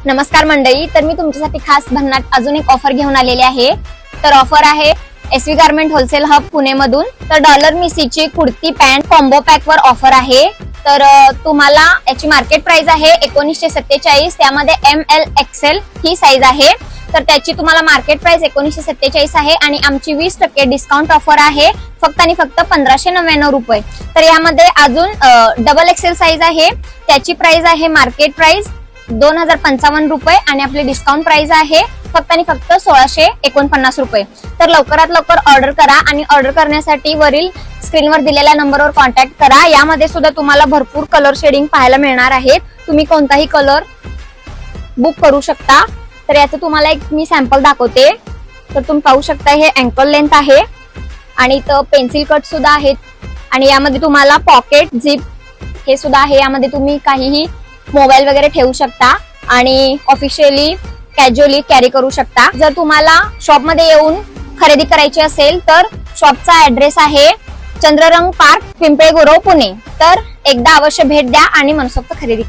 नमस्कार मंडळी, तर मी तुमच्यासाठी खास भन्नाट अजून एक ऑफर घेऊन आलेली आहे। तर ऑफर आहे SV garment wholesale hub Pune मधून। तर डॉलर मिसीची कुर्ती पॅन्ट कॉम्बो पॅक वर ऑफर आहे। तर तुम्हाला याची मार्केट प्राइस आहे 1947। त्यामध्ये ML XL ही साईज आहे। तर त्याची तुम्हाला मार्केट प्राइस 1947 आहे आणि आमची 20% डिस्काउंट ऑफर आहे फक्त आणि फक्त 1599 रुपये। तर यामध्ये अजून डबल एक्सेल साईज आहे, त्याची प्राइस आहे मार्केट प्राइस 2055 रुपये आणि आपली डिस्काउंट प्राइस आहे फक्त आणि फक्त 1649 रुपये। तर लवकरात लवकर ऑर्डर करा आणि ऑर्डर करण्यासाठी वरील स्क्रीनवर दिलेल्या नंबरवर कॉन्टॅक्ट करा। यामध्ये सुद्धा तुम्हाला भरपूर कलर शेडिंग पाहायला मिळणार आहेत, तुम्ही कोणताही कलर बुक करू शकता। तर याचं तुम्हाला एक मी सॅम्पल दाखवते। तर तुम्ही पाहू शकता हे अँकल लेंथ आहे आणि इथं पेन्सिल कट सुद्धा आहेत आणि यामध्ये तुम्हाला पॉकेट झिप हे सुद्धा आहे। यामध्ये तुम्ही काहीही मोबाईल वगैरे ठेवू शकता आणि ऑफिशियली कॅज्युअली कॅरी करू शकता। जर तुम्हाला शॉप मध्ये येऊन खरेदी करायची असेल तर शॉपचा ऍड्रेस आहे चंद्ररंग पार्क, पिंपळे गुरव, पुणे। तर एकदा अवश्य भेट द्या आणि मनसोक्त खरेदी करा।